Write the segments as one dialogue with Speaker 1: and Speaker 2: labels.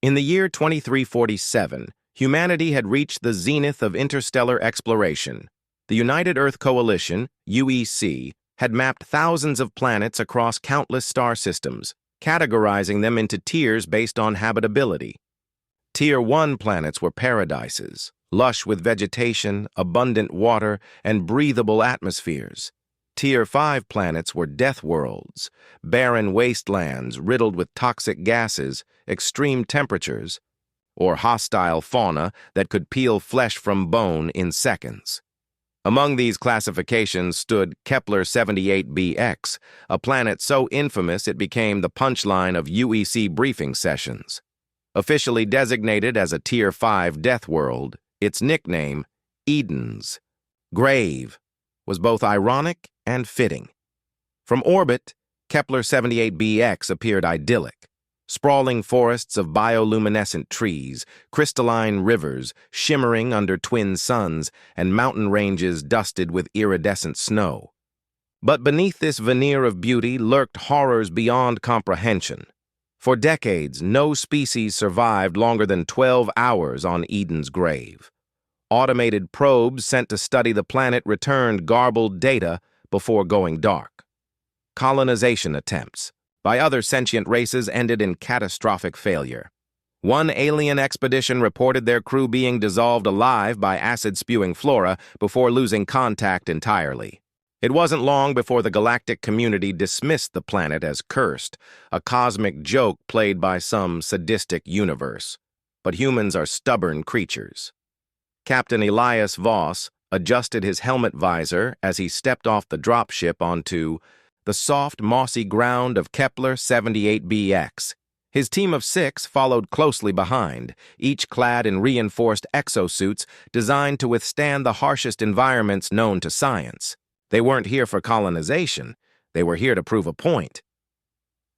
Speaker 1: In the year 2347, humanity had reached the zenith of interstellar exploration. The United Earth Coalition, UEC, had mapped thousands of planets across countless star systems, categorizing them into tiers based on habitability. Tier 1 planets were paradises, lush with vegetation, abundant water, and breathable atmospheres. Tier 5 planets were deathworlds, barren wastelands riddled with toxic gases, extreme temperatures, or hostile fauna that could peel flesh from bone in seconds. Among these classifications stood Kepler 78bx, a planet so infamous it became the punchline of UEC briefing sessions. Officially designated as a Tier 5 deathworld, its nickname, Eden's grave, was both ironic and fitting. From orbit, Kepler 78bx appeared idyllic. Sprawling forests of bioluminescent trees, crystalline rivers shimmering under twin suns, and mountain ranges dusted with iridescent snow. But beneath this veneer of beauty lurked horrors beyond comprehension. For decades, no species survived longer than 12 hours on Eden's grave. Automated probes sent to study the planet returned garbled data before going dark. Colonization attempts by other sentient races ended in catastrophic failure. One alien expedition reported their crew being dissolved alive by acid-spewing flora before losing contact entirely. It wasn't long before the galactic community dismissed the planet as cursed, a cosmic joke played by some sadistic universe. But humans are stubborn creatures. Captain Elias Voss adjusted his helmet visor as he stepped off the dropship onto the soft, mossy ground of Kepler 78bx. His team of 6 followed closely behind, each clad in reinforced exosuits designed to withstand the harshest environments known to science. They weren't here for colonization. They were here to prove a point.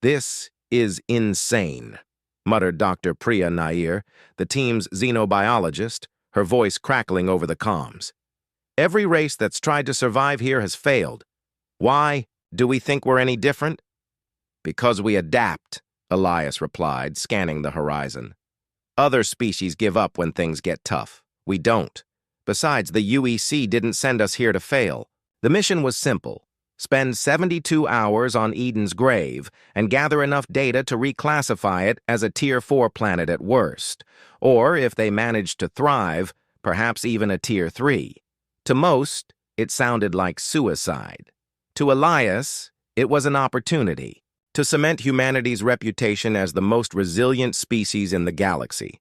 Speaker 1: "This is insane," muttered Dr. Priya Nair, the team's xenobiologist, her voice crackling over the comms. "Every race that's tried to survive here has failed. Why? Do we think we're any different?" "Because we adapt," Elias replied, scanning the horizon. "Other species give up when things get tough. We don't. Besides, the UEC didn't send us here to fail. The mission was simple. Spend 72 hours on Eden's grave and gather enough data to reclassify it as a Tier 4 planet at worst. Or, if they managed to thrive, perhaps even a Tier 3. To most, it sounded like suicide. To Elias, it was an opportunity to cement humanity's reputation as the most resilient species in the galaxy.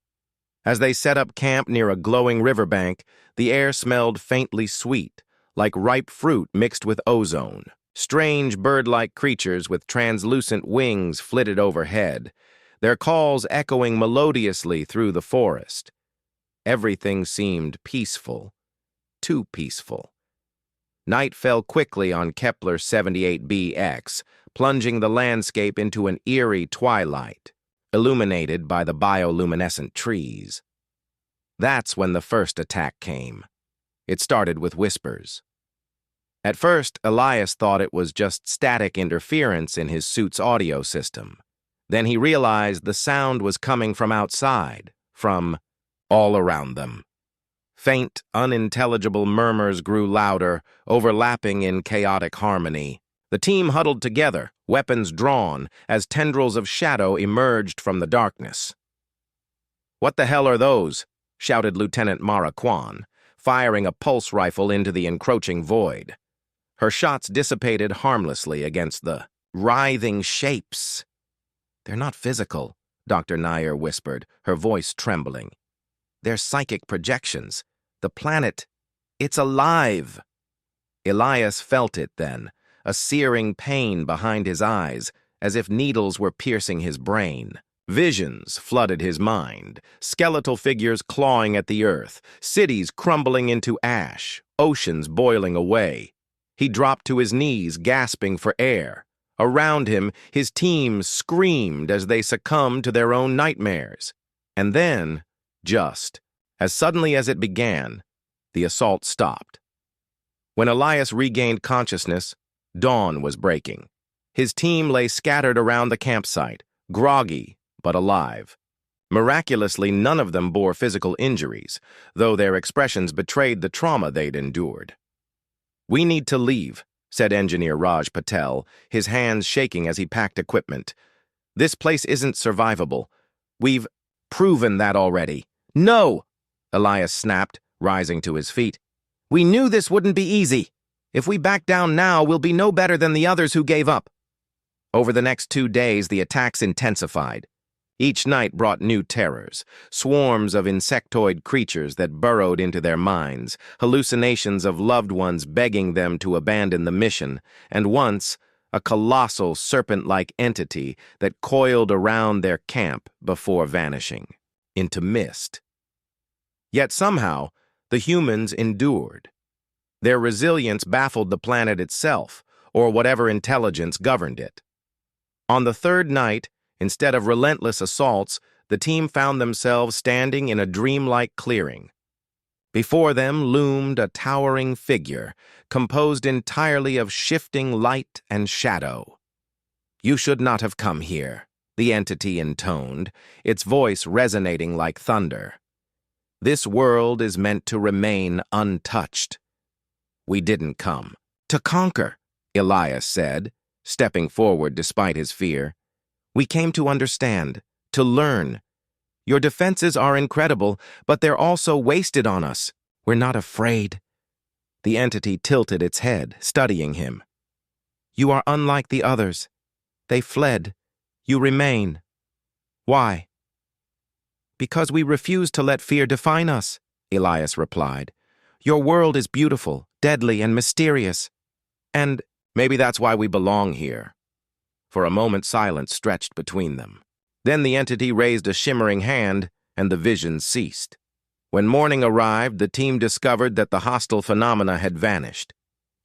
Speaker 1: As they set up camp near a glowing riverbank, the air smelled faintly sweet, like ripe fruit mixed with ozone. Strange bird-like creatures with translucent wings flitted overhead, their calls echoing melodiously through the forest. Everything seemed peaceful, too peaceful. Night fell quickly on Kepler 78bx, plunging the landscape into an eerie twilight, illuminated by the bioluminescent trees. That's when the first attack came. It started with whispers. At first, Elias thought it was just static interference in his suit's audio system. Then he realized the sound was coming from outside, from all around them. Faint, unintelligible murmurs grew louder, overlapping in chaotic harmony. The team huddled together, weapons drawn, as tendrils of shadow emerged from the darkness. "What the hell are those?" shouted Lieutenant Mara Kwan, firing a pulse rifle into the encroaching void. Her shots dissipated harmlessly against the writhing shapes. "They're not physical," Dr. Nair whispered, her voice trembling. "They're psychic projections. The planet, it's alive." Elias felt it then, a searing pain behind his eyes, as if needles were piercing his brain. Visions flooded his mind, skeletal figures clawing at the earth, cities crumbling into ash, oceans boiling away. He dropped to his knees, gasping for air. Around him, his team screamed as they succumbed to their own nightmares. And then, just as suddenly as it began, the assault stopped. When Elias regained consciousness, dawn was breaking. His team lay scattered around the campsite, groggy but alive. Miraculously, none of them bore physical injuries, though their expressions betrayed the trauma they'd endured. "We need to leave," said engineer Raj Patel, his hands shaking as he packed equipment. "This place isn't survivable. We've proven that already." "No!" Elias snapped, rising to his feet. "We knew this wouldn't be easy. If we back down now, we'll be no better than the others who gave up." Over the next 2 days, the attacks intensified. Each night brought new terrors, swarms of insectoid creatures that burrowed into their minds, hallucinations of loved ones begging them to abandon the mission, and once, a colossal serpent-like entity that coiled around their camp before vanishing into mist. Yet somehow, the humans endured. Their resilience baffled the planet itself, or whatever intelligence governed it. On the 3rd night, instead of relentless assaults, the team found themselves standing in a dreamlike clearing. Before them loomed a towering figure, composed entirely of shifting light and shadow. "You should not have come here," the entity intoned, its voice resonating like thunder. "This world is meant to remain untouched." "We didn't come to conquer," Elias said, stepping forward despite his fear. "We came to understand, to learn. Your defenses are incredible, but they're also wasted on us. We're not afraid." The entity tilted its head, studying him. "You are unlike the others. They fled. You remain. Why?" "Because we refuse to let fear define us," Elias replied. "Your world is beautiful, deadly, and mysterious. And maybe that's why we belong here." For a moment, silence stretched between them. Then the entity raised a shimmering hand, and the vision ceased. When morning arrived, the team discovered that the hostile phenomena had vanished.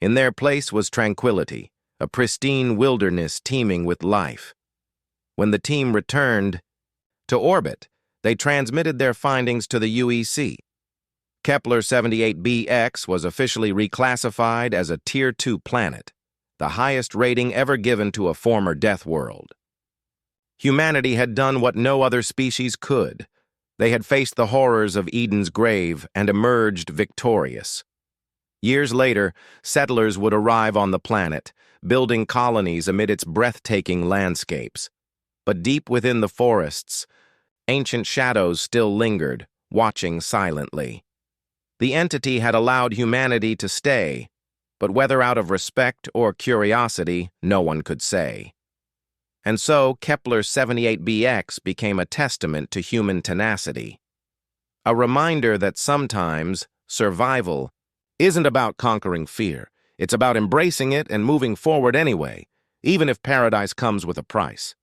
Speaker 1: In their place was tranquility, a pristine wilderness teeming with life. When the team returned to orbit, they transmitted their findings to the UEC. Kepler 78bx was officially reclassified as a Tier 2 planet, the highest rating ever given to a former Deathworld. Humanity had done what no other species could. They had faced the horrors of Eden's grave and emerged victorious. Years later, settlers would arrive on the planet, building colonies amid its breathtaking landscapes. But deep within the forests, ancient shadows still lingered, watching silently. The entity had allowed humanity to stay, but whether out of respect or curiosity, no one could say. And so Kepler 78bx became a testament to human tenacity. A reminder that sometimes survival isn't about conquering fear. It's about embracing it and moving forward anyway, even if paradise comes with a price.